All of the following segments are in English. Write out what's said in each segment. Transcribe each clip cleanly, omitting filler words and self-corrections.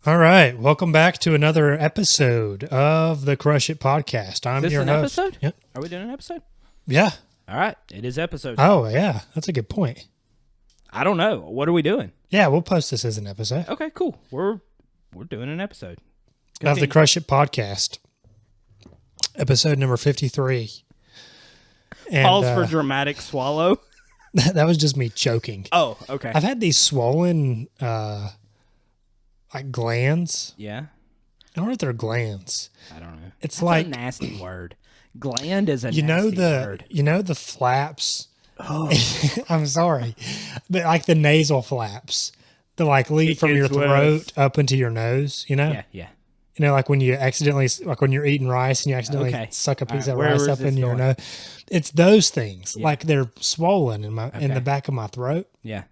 All right, welcome back to another episode of the Crush It podcast. I'm Is this your an host. episode? Yep. Are we doing an episode? Yeah. All right, it is episode. Oh, yeah. That's a good point. I don't know. What are we doing? Yeah, we'll post this as an episode Okay, cool. We're doing an episode. of the Crush It podcast, episode number 53. And, Pause for dramatic swallow. that was just me choking. Oh, okay. I've had these swollen, like glands. Yeah, I don't know if they're glands. I don't know. It's That's like a nasty word. Gland is a you know nasty the word. you know the flaps. Oh, I'm sorry, but like the nasal flaps, the like lead It from your gets throat up into your nose. You know, yeah. you know, like when you accidentally, like when you're eating rice and you accidentally Okay. suck a piece All of right, where rice is up this in your going? nose. It's those things, Yeah. like they're swollen in my in Okay. the back of my throat. Yeah.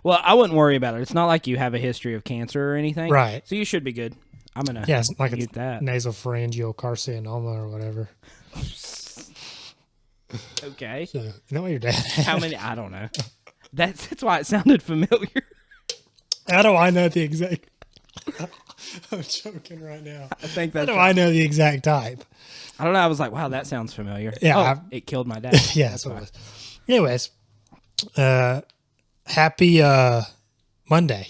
Well, I wouldn't worry about it. It's not like you have a history of cancer or anything. Right. So you should be good. I'm going to Yeah, it's like mute it's that. nasopharyngeal carcinoma or whatever. Okay. So, you know what your dad had? How many? I don't know. That's why it sounded familiar. How do I know the exact? I'm joking right now. I think How that's do I know the exact type? I don't know. I was like, wow, that sounds familiar. Yeah, Oh, it killed my dad. Yeah, that's what it was. Anyways, happy Monday.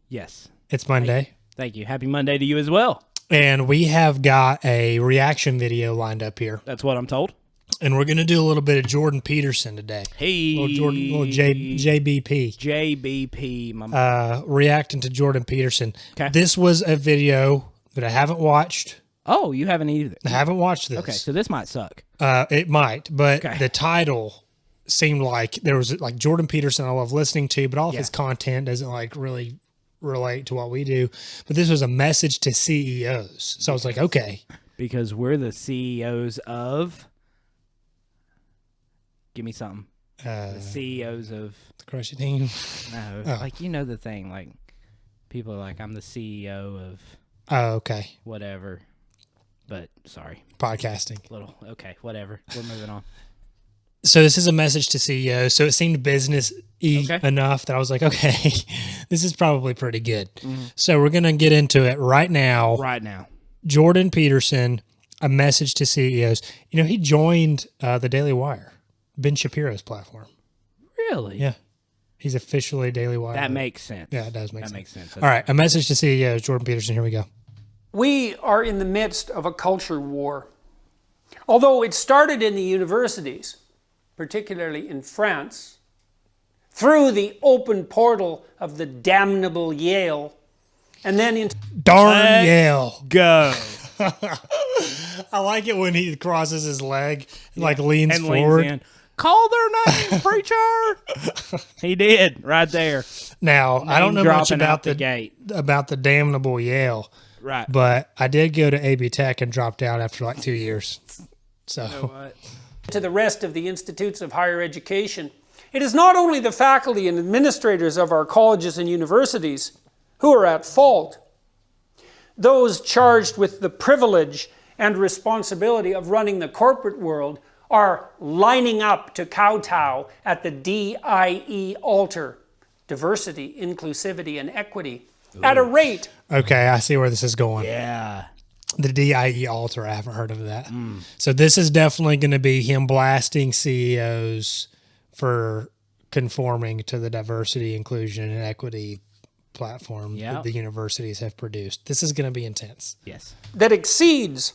Yes. It's Monday. Thank you. Happy Monday to you as well. And we have got a reaction video lined up here. That's what I'm told. And we're going to do a little bit of Jordan Peterson today. Hey. Little JBP. JBP. My Reacting to Jordan Peterson. Okay. This was a video that I haven't watched. Oh, you haven't either. I haven't watched this. Okay, so this might suck. It might, but Okay. the title seemed like there was like Jordan Peterson I love listening to, but all of his content doesn't like really relate to what we do. But this was a message to CEOs. So I was like, okay. Because we're the CEOs of... Give me something. The CEOs of... The Crush It team. No, like, you know the thing. Like, people are like, I'm the CEO of Oh, okay. whatever. But, sorry. Podcasting. Okay, whatever. We're moving on. So this is a message to CEOs. So it seemed business-y Okay. enough that I was like, okay, this is probably pretty good. Mm-hmm. So we're going to get into it right now. Right now. Jordan Peterson, a message to CEOs. You know, he joined the Daily Wire, Ben Shapiro's platform. Really? Yeah. He's officially Daily Wire. That makes sense. Yeah, it does make That sense. makes sense. All right, a message to CEOs. Jordan Peterson, here we go. We are in the midst of a culture war. Although it started in the universities, particularly in France, through the open portal of the damnable Yale, and then into Darn Yale. Go. I like it when he crosses his leg and like leans forward. Leans in. Call their name, preacher. He did right there. Now, I don't know much Dropping about out the gate. about the damnable Yale, Right. but I did go to AB Tech and dropped out after like 2 years. So, What? to the rest of the institutes of higher education. It is not only the faculty and administrators of our colleges and universities who are at fault. Those charged with the privilege and responsibility of running the corporate world are lining up to kowtow at the DIE altar, diversity, inclusivity, and equity, at a rate. okay, I see where this is going. Yeah. The DIE altar, I haven't heard of that. So this is definitely going to be him blasting CEOs for conforming to the diversity, inclusion, and equity platform Yeah. that the universities have produced. This is going to be intense. Yes. That exceeds,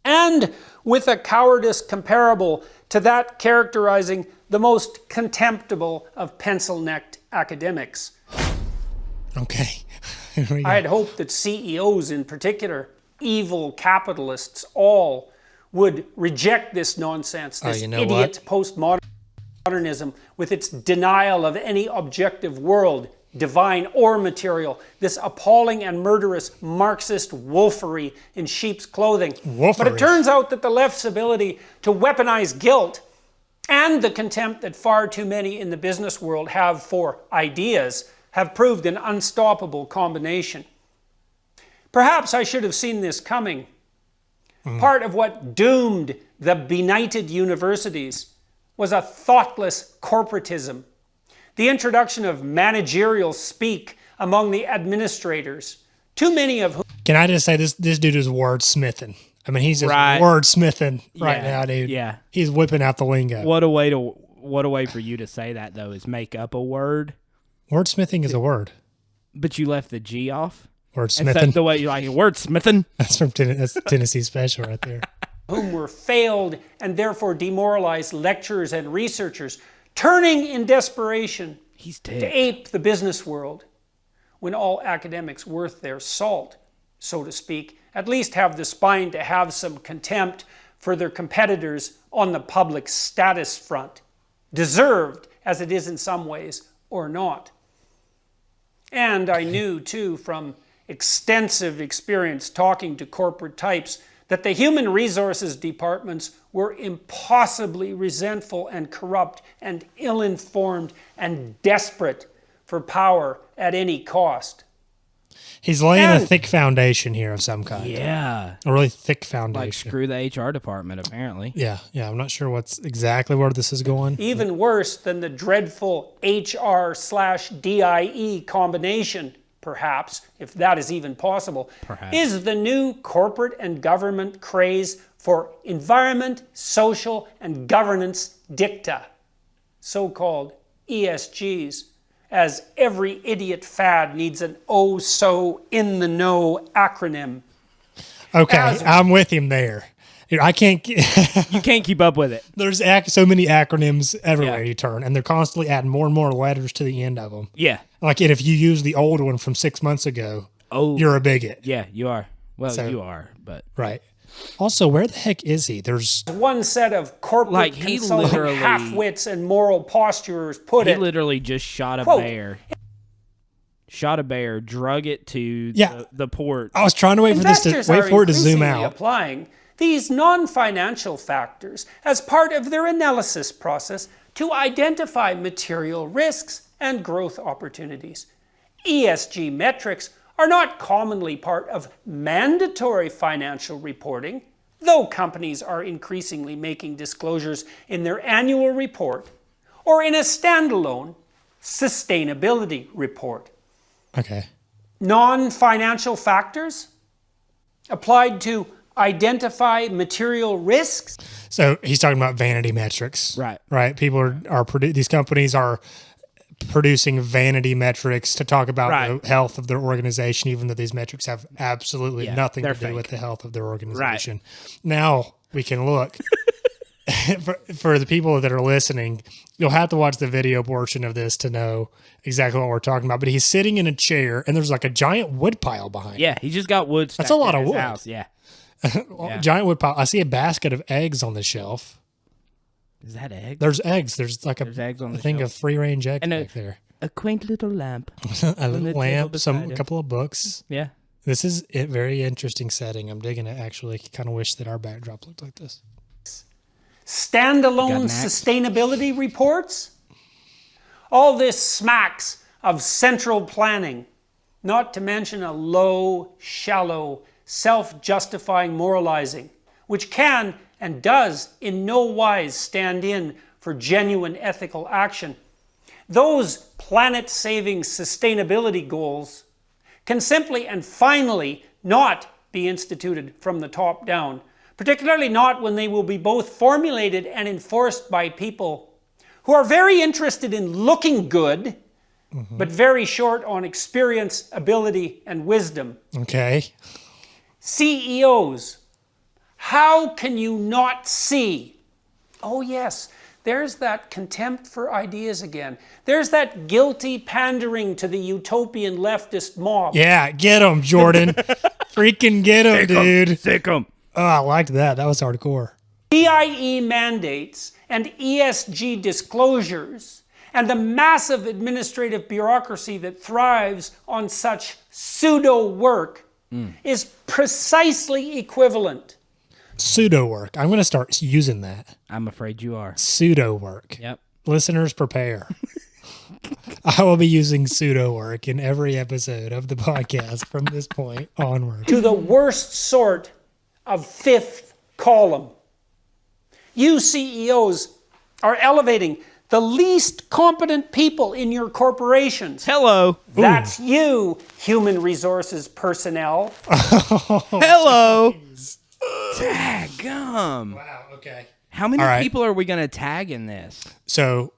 and with a cowardice comparable to that characterizing the most contemptible of pencil-necked academics. Okay. Here we go. I had hoped that CEOs in particular, evil capitalists all, would reject this nonsense, this you know idiot postmodernism with its denial of any objective world, divine or material, this appalling and murderous Marxist wolfery in sheep's clothing. But Wolfery. it turns out that the left's ability to weaponize guilt and the contempt that far too many in the business world have for ideas have proved an unstoppable combination. Perhaps I should have seen this coming. Part of what doomed the benighted universities was a thoughtless corporatism. The introduction of managerial speak among the administrators too many of whom Can I just say this dude is wordsmithing. I mean, he's just Right. wordsmithing right Yeah, now, dude. yeah. He's whipping out the lingo. What a way for you to say that though is make up a word, Wordsmithing is a word. but you left the G off. And so Wordsmithing. the way you like wordsmithing. That's from that's Tennessee special right there. were failed and therefore demoralized lecturers and researchers, turning in desperation He's to dead. ape the business world, when all academics worth their salt, so to speak, at least have the spine to have some contempt for their competitors on the public status front, deserved as it is in some ways or not. And I knew too from extensive experience talking to corporate types that the human resources departments were impossibly resentful and corrupt and ill-informed and desperate for power at any cost. He's laying a And- thick foundation here of some kind. Yeah. A really thick Like foundation. screw the HR department apparently. Yeah. I'm not sure what's exactly where this is going. Even worse than the dreadful HR/DIE combination, perhaps, if that is even possible, is the new corporate and government craze for environment, social, and governance dicta, so-called ESGs, as every idiot fad needs an oh-so-in-the-know acronym. Okay. As- I'm with him there. Dude, I can't. You can't keep up with it. There's so many acronyms everywhere Yeah. you turn, and they're constantly adding more and more letters to the end of them. Yeah. Like, and if you use the old one from 6 months ago, you're a bigot. Yeah, you are. Well, So- you are, but Right. Also, where the heck is he? There's One set of corporate Like, he consulting literally- half-wits and moral posturers put he it. literally just shot a Quote. bear. Shot a bear, drug it to Yeah. the port. I was trying to wait for this to Investors wait are for it to zoom increasingly out. applying these non-financial factors as part of their analysis process to identify material risks and growth opportunities. ESG metrics are not commonly part of mandatory financial reporting, though companies are increasingly making disclosures in their annual report or in a standalone sustainability report. Okay. Non-financial factors applied to identify material risks. So he's talking about vanity metrics. Right. Right. People these companies are producing vanity metrics to talk about Right. the health of their organization, even though these metrics have absolutely Yeah, nothing to they're do fake. with the health of their organization. Now we can look. For the people that are listening, you'll have to watch the video portion of this to know exactly what we're talking about. But he's sitting in a chair, and there's like a giant wood pile behind him. Yeah, he just got wood. That's a lot stacked in of his wood. House. Yeah. Yeah. Giant wood pile. I see a basket of eggs on the shelf. Is that egg? There's eggs. There's like There's eggs on a the thing shelf. of free range eggs And back there. A quaint little lamp. A little the table lamp, beside a him. couple of books. Yeah. This is a very interesting setting. I'm digging it. Actually, kind of wish that our backdrop looked like this. Standalone Got an axe? sustainability reports? All this smacks of central planning, not to mention a low, shallow, self-justifying moralizing, which can and does in no wise stand in for genuine ethical action. Those planet-saving sustainability goals can simply and finally not be instituted from the top down, particularly not when they will be both formulated and enforced by people who are very interested in looking good, but very short on experience, ability, and wisdom. Okay. CEOs, how can you not see? Oh yes, there's that contempt for ideas again. There's that guilty pandering to the utopian leftist mob. Yeah, get him, Jordan. Freaking get him, dude. Sick 'em. Oh, I liked that. That was hardcore. DIE mandates and ESG disclosures and the massive administrative bureaucracy that thrives on such pseudo work is precisely equivalent. Pseudo work. I'm going to start using that. I'm afraid you are. Pseudo work. Yep. Listeners, prepare. I will be using pseudo work in every episode of the podcast from this point onward. To the worst sort of fifth column. You CEOs are elevating the least competent people in your corporations. Hello. That's you, human resources personnel. Hello. Daggum. Wow, okay. How many All right. people are we going to tag in this? So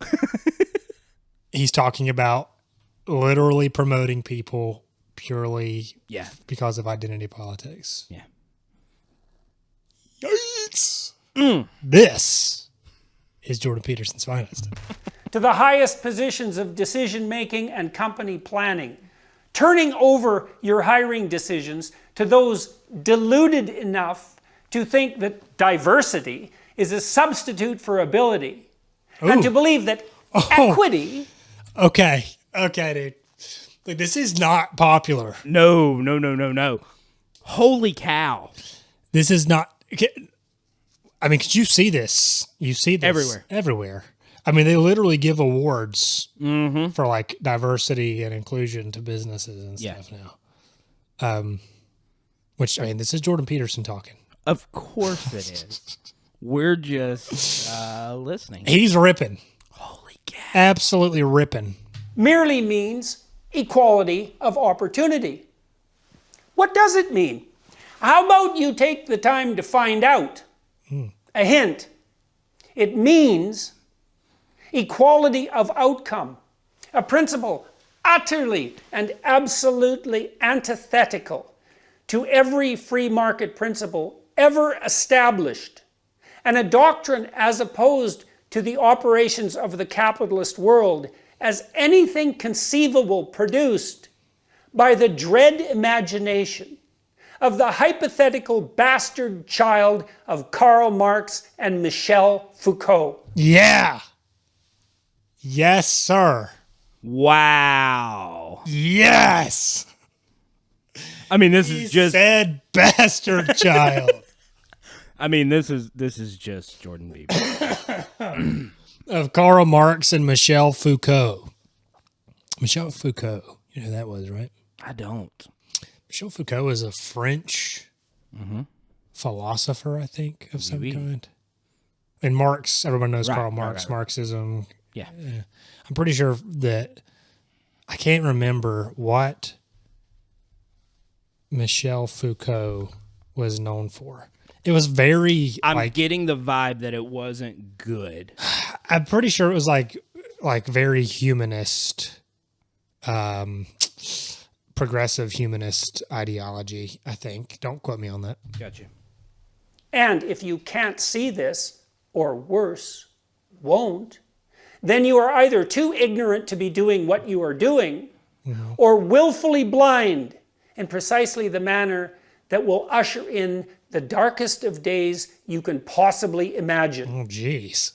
he's talking about literally promoting people purely Yeah. because of identity politics. Yeah. Yikes. This is Jordan Peterson's finest. To the highest positions of decision making and company planning, turning over your hiring decisions to those deluded enough to think that diversity is a substitute for ability, and to believe that equity... Okay, dude. Like, this is not popular. No. Holy cow. This is not... I mean, could you see this? You see this everywhere. I mean, they literally give awards for like diversity and inclusion to businesses and stuff now. Which, I mean, this is Jordan Peterson talking. Of course it is. We're just listening. He's ripping. Holy cow. Absolutely ripping. merely means equality of opportunity. What does it mean? How about you take the time to find out? A hint. It means equality of outcome, a principle utterly and absolutely antithetical to every free market principle ever established, and a doctrine as opposed to the operations of the capitalist world as anything conceivable produced by the dread imagination of the hypothetical bastard child of Karl Marx and Michel Foucault. Yeah. Yes, sir. Wow. Yes. I mean, this He is just. said bastard child. I mean, this is just Jordan Bieber. Of Karl Marx and Michel Foucault. Michel Foucault. You know who that was, right? I don't. Michel Foucault is a French philosopher, I think, of some kind. And Marx, everyone knows Karl Marx, Marxism. Yeah. I'm pretty sure that I can't remember what Michel Foucault was known for. It was very I'm getting the vibe that it wasn't good. I'm pretty sure it was like very humanist, progressive humanist ideology, I think. Don't quote me on that. Gotcha. And if you can't see this, or worse, won't, then you are either too ignorant to be doing what you are doing, or willfully blind in precisely the manner that will usher in the darkest of days you can possibly imagine. Oh, jeez.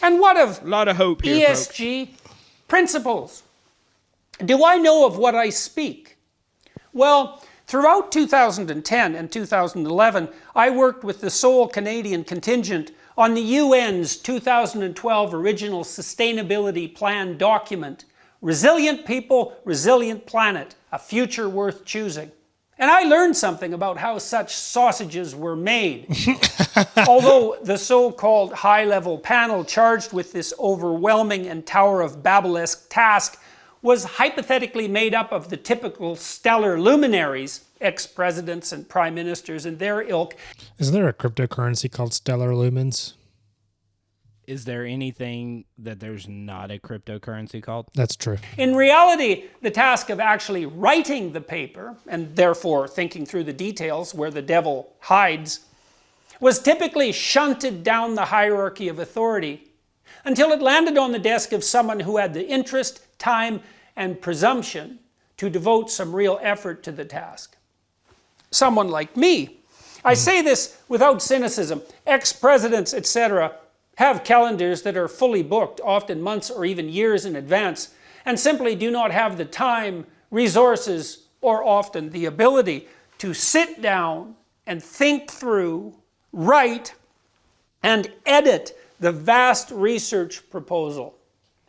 And what of A lot of hope here, folks. ESG principles? Do I know of what I speak? Well, throughout 2010 and 2011, I worked with the sole Canadian contingent on the UN's 2012 Original Sustainability Plan document, Resilient People, Resilient Planet, a Future Worth Choosing. And I learned something about how such sausages were made. Although the so-called high-level panel charged with this overwhelming and Tower of Babel-esque task was hypothetically made up of the typical stellar luminaries, ex-presidents and prime ministers and their ilk. Isn't there a cryptocurrency called Stellar Lumens? Is there anything that there's not a cryptocurrency called? That's true. In reality, the task of actually writing the paper, and therefore thinking through the details where the devil hides, was typically shunted down the hierarchy of authority until it landed on the desk of someone who had the interest, time, and presumption to devote some real effort to the task. Someone like me. I say this without cynicism. Ex-presidents, etc., have calendars that are fully booked, often months or even years in advance, and simply do not have the time, resources, or often the ability to sit down and think through, write, and edit the vast research proposal,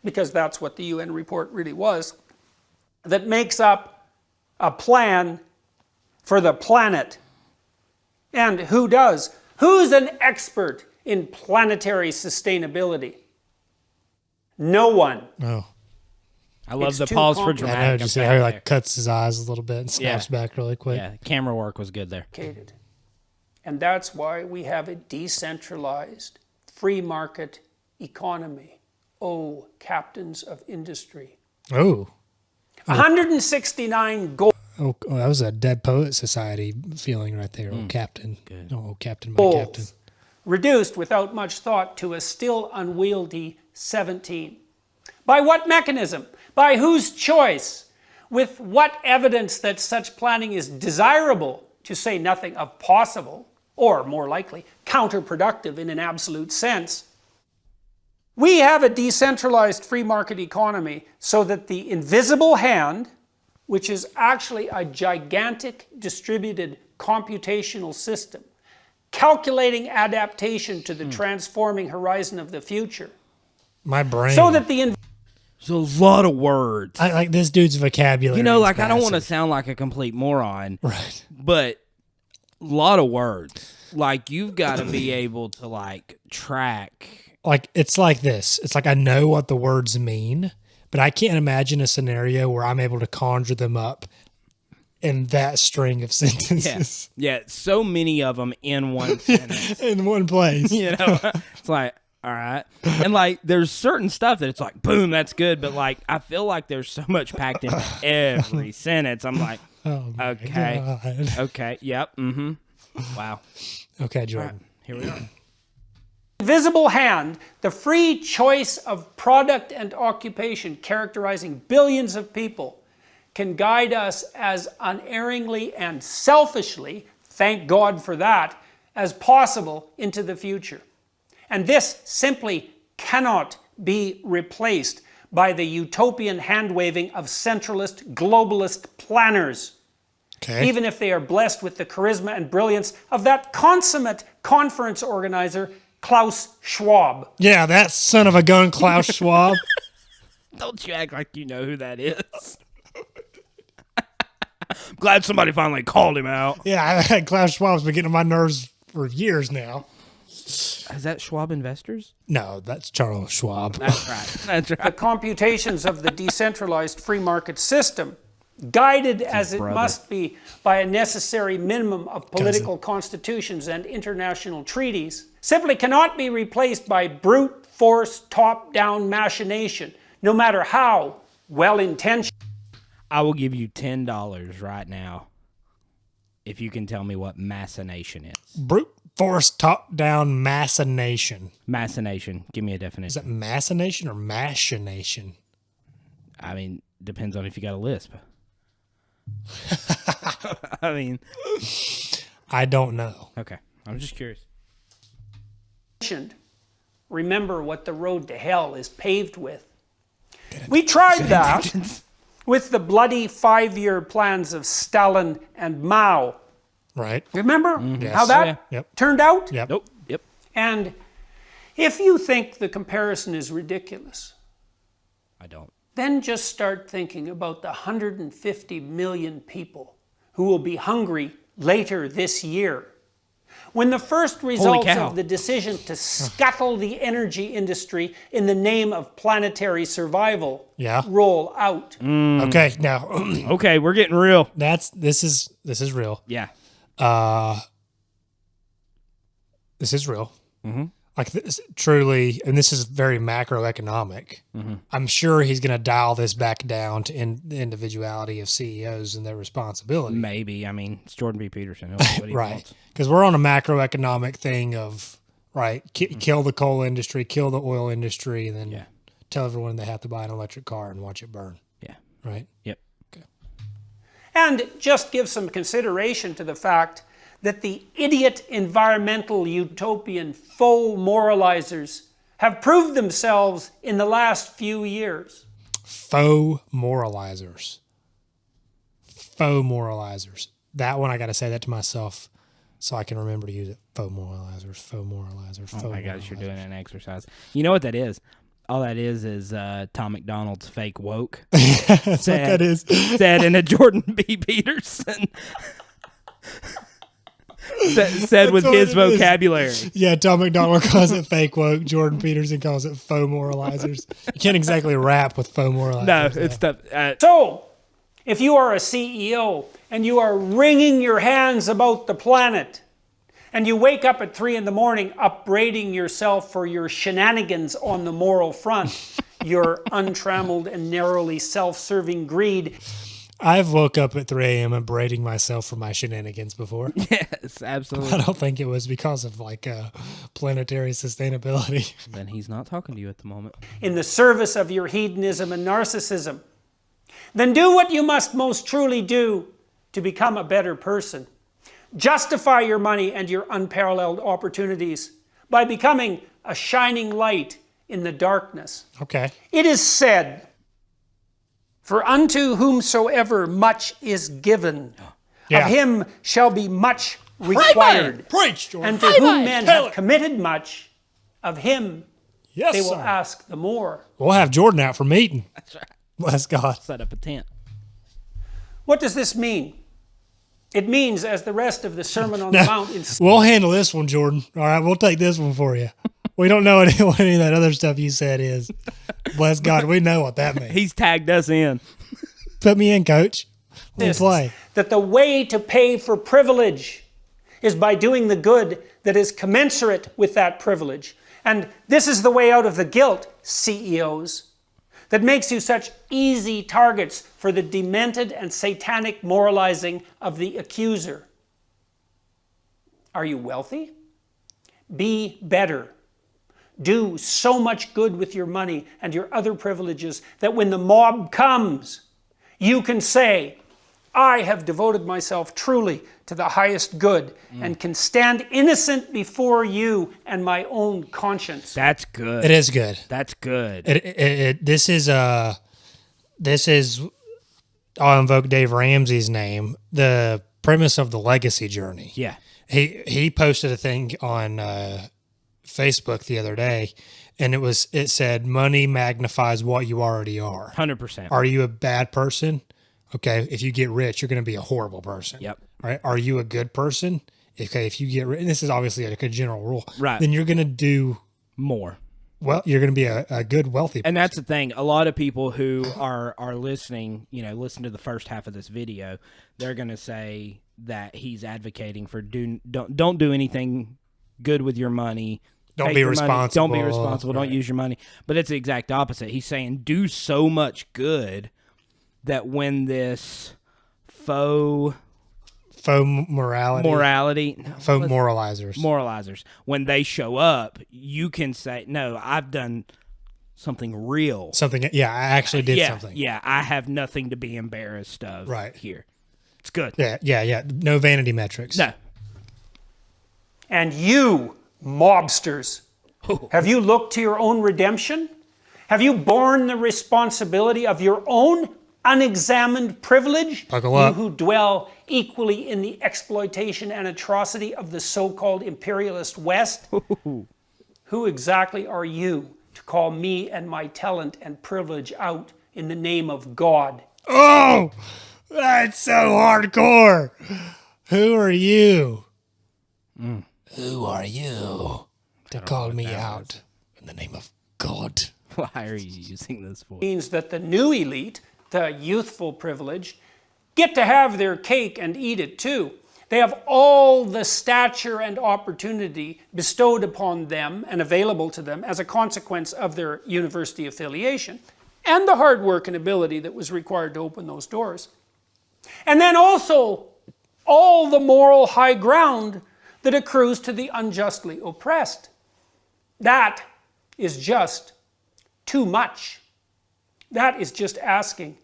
because that's what the UN report really was, that makes up a plan for the planet. And who does? Who's an expert in planetary sustainability? No one. Oh. I love It's the too pause for complicated. dramatic. I know, just see how he like cuts his eyes a little bit and snaps Yeah. back really quick. Yeah, camera work was good there. And that's why we have a decentralized free market economy. Oh, captains of industry. Oh. 169 gold. Oh, that was a Dead Poet Society feeling right there. Oh, Captain. Good. Oh, Captain, my Goals, Captain. reduced without much thought to a still unwieldy 17. By what mechanism? By whose choice? With what evidence that such planning is desirable, to say nothing of possible, or more likely, counterproductive in an absolute sense? We have a decentralized free market economy so that the invisible hand, which is actually a gigantic distributed computational system, calculating adaptation to the transforming horizon of the future. My brain. So that the There's a lot of words. I like this dude's vocabulary. You know, is like, I don't want to massive. sound like a complete moron, Right. but a lot of words. Like, you've got to be able to, like, track. Like, it's like this. It's like I know what the words mean, but I can't imagine a scenario where I'm able to conjure them up in that string of sentences Yeah, so many of them in one sentence. in one place. You know, it's like, all right. And like, there's certain stuff that it's like, boom, that's good. But like, I feel like there's so much packed into every sentence. I'm like, Oh my okay, God. okay, yep, mm-hmm. Wow. Okay, Jordan. Here we are. invisible hand, the free choice of product and occupation characterizing billions of people, can guide us as unerringly and selfishly, thank God for that, as possible into the future. And this simply cannot be replaced by the utopian hand-waving of centralist, globalist planners, Okay. even if they are blessed with the charisma and brilliance of that consummate conference organizer, Klaus Schwab. Yeah, that son of a gun, Klaus Schwab. Don't you act like you know who that is. I'm glad somebody finally called him out. Yeah, Klaus Schwab's been getting on my nerves for years now. Is that Schwab Investors? No, that's Charles Schwab. That's right. That's The right. computations of the decentralized free market system, guided as it brother. must be by a necessary minimum of political constitutions and international treaties, simply cannot be replaced by brute force top-down machination, no matter how well-intentioned. I will give you $10 right now if you can tell me what machination is. Brute force top-down machination. Machination. Give me a Is definition. that machination or machination? I mean, depends on if you got a lisp. I mean, I don't know. okay. I'm just curious. Remember what the road to hell is paved with. We tried that with the bloody 5-year plans of Stalin and Mao. Right? Remember Yes. how that Oh, yeah. Yep. turned out? Yep. Nope. Yep. And if you think the comparison is ridiculous, I don't. then just start thinking about the 150 million people who will be hungry later this year. When the first results cow. of the decision to scuttle the energy industry in the name of planetary survival Yeah. roll out. Okay, now Okay, we're getting real. this is real. Yeah. This is real. Mm-hmm. Like this, truly, and this is very macroeconomic. Mm-hmm. I'm sure he's going to dial this back down to the individuality of CEOs and their responsibility. Maybe. I mean, it's Jordan B. Peterson. He'll do what he Right. wants. Because we're on a macroeconomic thing of, right, kill the coal industry, kill the oil industry, and then Yeah. tell everyone they have to buy an electric car and watch it burn. Yeah. Right? Yep. And just give some consideration to the fact that the idiot environmental utopian faux moralizers have proved themselves in the last few years. Faux moralizers. Faux moralizers. That one, I got to say that to myself so I can remember to use it. Faux moralizers, faux moralizers, faux Oh my gosh, moralizers. you're doing an exercise. You know what that is? All that is Tom McDonald's fake woke. That's what that is. Said in a Jordan B. Peterson. said with what his it is. vocabulary. Yeah, Tom McDonald calls it fake woke. Jordan Peterson calls it faux moralizers. You can't exactly rap with faux moralizers. No, though. it's tough. So, if you are a CEO and you are wringing your hands about the planet, and you wake up at 3 in the morning upbraiding yourself for your shenanigans on the moral front, your untrammeled and narrowly self-serving greed. I've woke up at 3 a.m. upbraiding myself for my shenanigans before. Yes, absolutely. I don't think it was because of planetary sustainability. Then he's not talking to you at the moment. In the service of your hedonism and narcissism, then do what you must most truly do to become a better person. Justify your money and your unparalleled opportunities by becoming a shining light in the darkness. Okay. It is said, "For unto whomsoever much is given, Yeah. of him shall be much required. Preach, Jordan. And to whom men have committed much, of him Yes, they will sir. ask the more." We'll have Jordan out for meeting. That's right. Bless God. Set up a tent. What does this mean? It means, as the rest of the Sermon on the Mount is We'll handle this one, Jordan. All right, we'll take this one for you. We don't know what any of that other stuff you said is. Bless God, we know what that means. He's tagged us in. Put me in, coach. We'll this, play. that the way to pay for privilege is by doing the good that is commensurate with that privilege. And this is the way out of the guilt, CEOs, that makes you such easy targets for the demented and satanic moralizing of the accuser. Are you wealthy? Be better. Do so much good with your money and your other privileges that when the mob comes, you can say, "I have devoted myself truly to the highest good and can stand innocent before you and my own conscience." That's good. It is good. That's good. This is I'll invoke Dave Ramsey's name. The premise of the legacy journey. Yeah. He posted a thing on Facebook the other day, and it said money magnifies what you already are. 100%. Are you a bad person? Okay, if you get rich, you're going to be a horrible person. Yep. Right? Are you a good person? Okay, if you get rich, and this is obviously like a general rule, Right. then you're going to do More. well. You're going to be a good, wealthy person. And that's the thing. A lot of people who are listening, listen to the first half of this video, they're going to say that he's advocating for don't do anything good with your money. Don't Take be your money. responsible. Don't be responsible. Right. Don't use your money. But it's the exact opposite. He's saying do so much good that when this faux moralizers, when they show up, you can say, "No, I've done something real. something. Yeah, I actually did yeah, something. Yeah, I have nothing to be embarrassed of Right. here. It's good. Yeah. No vanity metrics. No. And you, mobsters, have you looked to your own redemption? Have you borne the responsibility of your own unexamined privilege? Buckle You up. who dwell equally in the exploitation and atrocity of the so-called imperialist West? Who exactly are you to call me and my talent and privilege out in the name of God? Oh, that's so hardcore. Who are you? Who are you to call me out in the name of God? Why are you using this for? Means that the new elite, the youthful privileged, get to have their cake and eat it too. They have all the stature and opportunity bestowed upon them and available to them as a consequence of their university affiliation and the hard work and ability that was required to open those doors. And then also all the moral high ground that accrues to the unjustly oppressed. That is just too much. That is just asking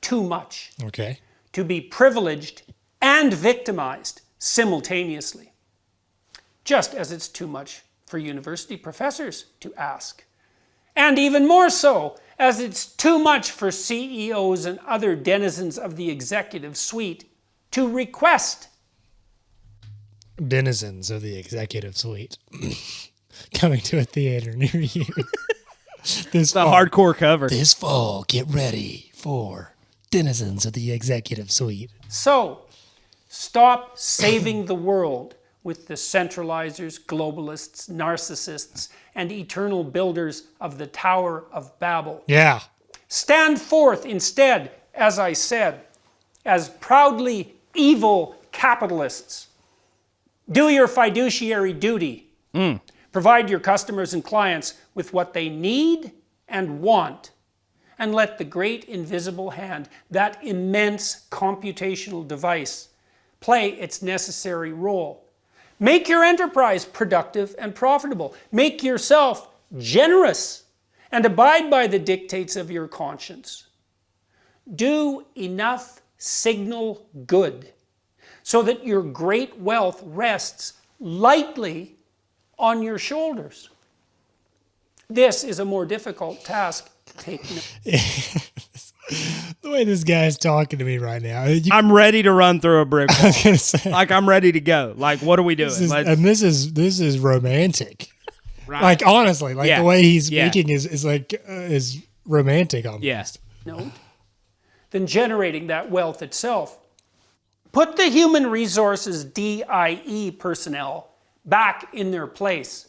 too much. Okay. To be privileged and victimized simultaneously. Just as it's too much for university professors to ask. And even more so, as it's too much for CEOs and other denizens of the executive suite to request. Denizens of the executive suite. Coming to a theater near you. The hardcore cover. This fall, get ready for Denizens of the executive suite. So, stop saving the world with the centralizers, globalists, narcissists, and eternal builders of the Tower of Babel. Yeah. Stand forth instead, as I said, as proudly evil capitalists. Do your fiduciary duty. Provide your customers and clients with what they need and want. And let the great invisible hand, that immense computational device, play its necessary role. Make your enterprise productive and profitable. Make yourself generous and abide by the dictates of your conscience. Do enough signal good so that your great wealth rests lightly on your shoulders. This is a more difficult task. Take note. The way this guy's talking to me right now. I'm ready to run through a brick I wall. was gonna say, Like, I'm ready to go. Like, what are we doing? this is romantic. Right. Like, honestly, like Yeah. the way he's Yeah. speaking is romantic almost. Yes. Note, than generating that wealth itself. Put the human resources DIE personnel back in their place.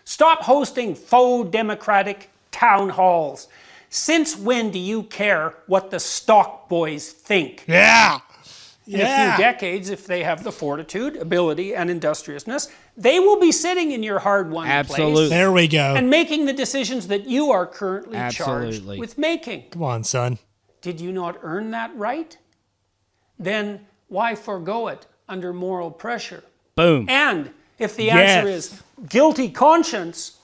Stop hosting faux democratic town halls. Since when do you care what the stock boys think? Yeah. In a few decades, if they have the fortitude, ability, and industriousness, they will be sitting in your hard-won Absolutely. place There we go. and making the decisions that you are currently Absolutely. charged with making. Come on, son. Did you not earn that right? Then why forego it under moral pressure? Boom. And if the answer Yes. is guilty conscience,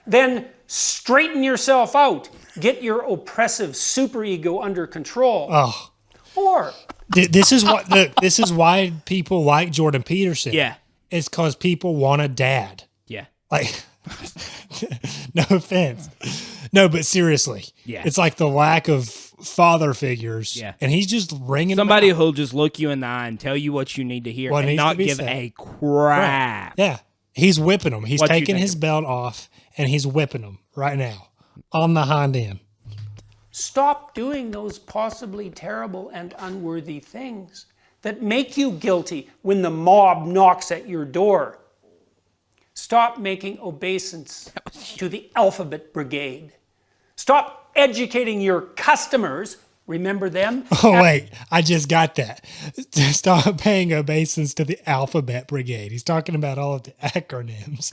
then straighten yourself out. Get your oppressive superego under control. Oh, Or this is what this is why people like Jordan Peterson. Yeah. It's because people want a dad. Yeah. Like, no offense. No, but seriously. Yeah. It's like the lack of father figures. Yeah. And he's just ringing Somebody them out. who'll just look you in the eye and tell you what you need to hear What and needs to not be give said. a crap. Yeah. He's whipping them. He's What you taking think his belt off and he's whipping them right now on the hind end. stop doing those possibly terrible and unworthy things that make you guilty when the mob knocks at your door. Stop making obeisance to the alphabet brigade. Stop educating your customers. Remember them? Oh, wait. I just got that. Stop paying obeisance to the alphabet brigade. He's talking about all of the acronyms.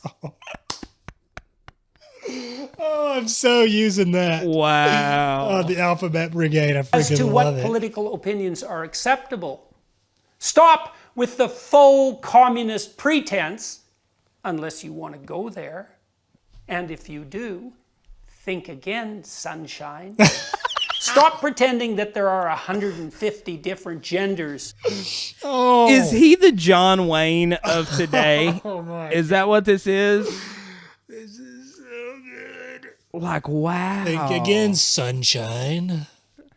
Oh, I'm so using that. Wow. Oh, the alphabet brigade. I As to freaking what love it. political opinions are acceptable. Stop with the faux communist pretense, unless you want to go there. And if you do, think again, sunshine. Stop pretending that there are 150 different genders. Oh, Is he the John Wayne of today? oh my. Is that what this is? This is so good. Like, wow. Think again, sunshine.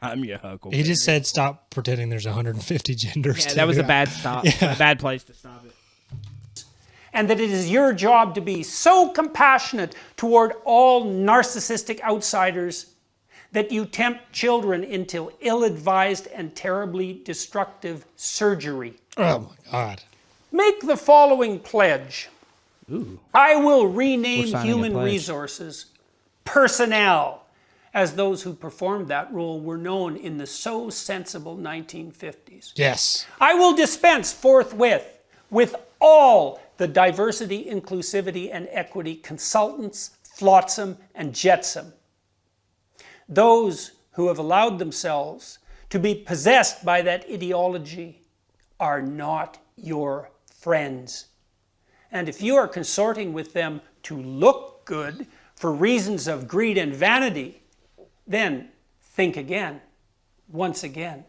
I'm your huckle. He just said stop pretending there's 150 genders. Yeah, too. that was a bad stop. A bad place to stop it. And that it is your job to be so compassionate toward all narcissistic outsiders that you tempt children into ill-advised and terribly destructive surgery. Oh my God. Make the following pledge. Ooh. I will rename We're signing a human pledge. resources personnel, as those who performed that role were known in the so sensible 1950s. Yes. I will dispense forthwith with all the diversity, inclusivity, and equity consultants, flotsam, and jetsam. Those who have allowed themselves to be possessed by that ideology are not your friends. And if you are consorting with them to look good for reasons of greed and vanity, then think again, once again.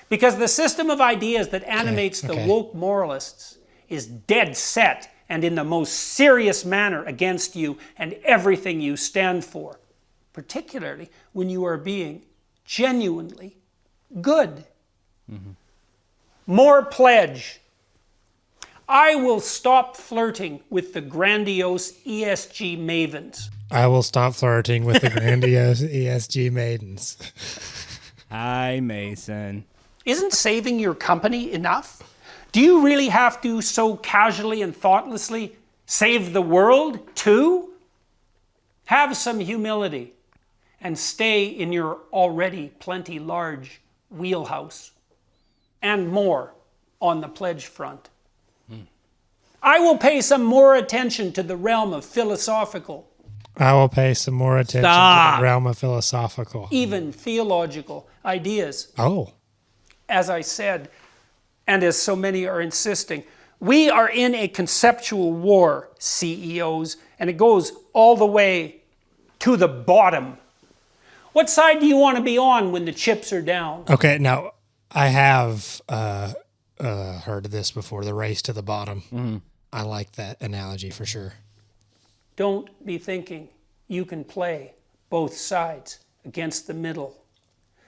Because the system of ideas that animates the woke moralists is dead set and in the most serious manner against you and everything you stand for, particularly when you are being genuinely good. More pledge. I will stop flirting with the grandiose ESG mavens. I will stop flirting with the grandiose ESG maidens. Hi, Mason. Isn't saving your company enough? Do you really have to so casually and thoughtlessly save the world too? Have some humility and stay in your already plenty large wheelhouse. And more on the pledge front. I will pay some more attention to the realm of philosophical, I will pay some more attention to the realm of philosophical, even theological ideas. Oh. As I said, and as so many are insisting, we are in a conceptual war, CEOs, and it goes all the way to the bottom. What side do you want to be on when the chips are down? Okay, now I have heard of this before, the race to the bottom. Mm-hmm. I like that analogy for sure. Don't be thinking you can play both sides against the middle.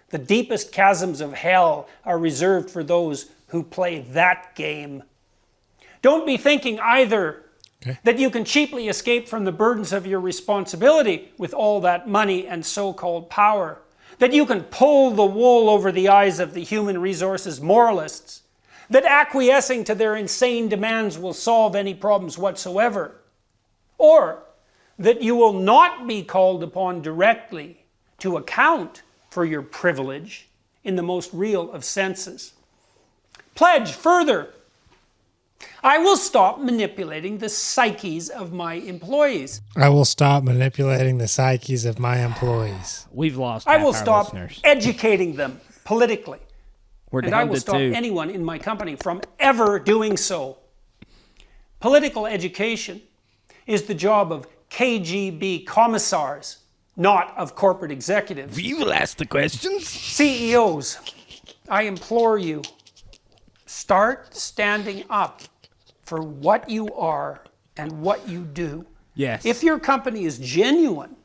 The deepest chasms of hell are reserved for those who play that game. Don't be thinking either that you can cheaply escape from the burdens of your responsibility with all that money and so-called power. That you can pull the wool over the eyes of the human resources moralists. That acquiescing to their insane demands will solve any problems whatsoever. Or that you will not be called upon directly to account for your privilege in the most real of senses. Pledge further. I will stop manipulating the psyches of my employees. I will stop manipulating the psyches of my employees. We've lost I half will our stop listeners. educating them politically. We're And down I will to stop 2. anyone in my company from ever doing so. Political education is the job of KGB commissars, not of corporate executives. We will ask the questions. CEOs, I implore you, start standing up for what you are and what you do. Yes. If your company is genuine,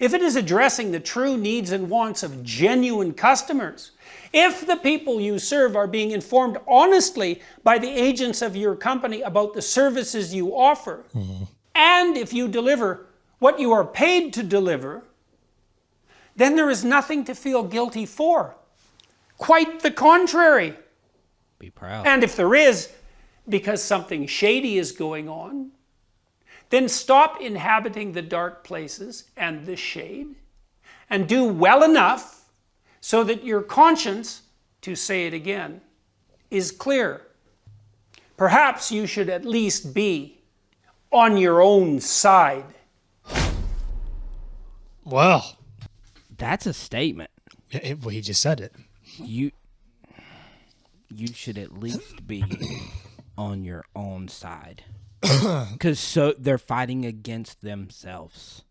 if it is addressing the true needs and wants of genuine customers, if the people you serve are being informed honestly by the agents of your company about the services you offer, and if you deliver what you are paid to deliver, then there is nothing to feel guilty for. Quite the contrary. Be proud. And if there is, because something shady is going on, then stop inhabiting the dark places and the shade, and do well enough so that your conscience, to say it again, is clear. Perhaps you should at least be on your own side. Well, That's a statement. well, he just said it. You should at least be on your own side. Because so they're fighting against themselves.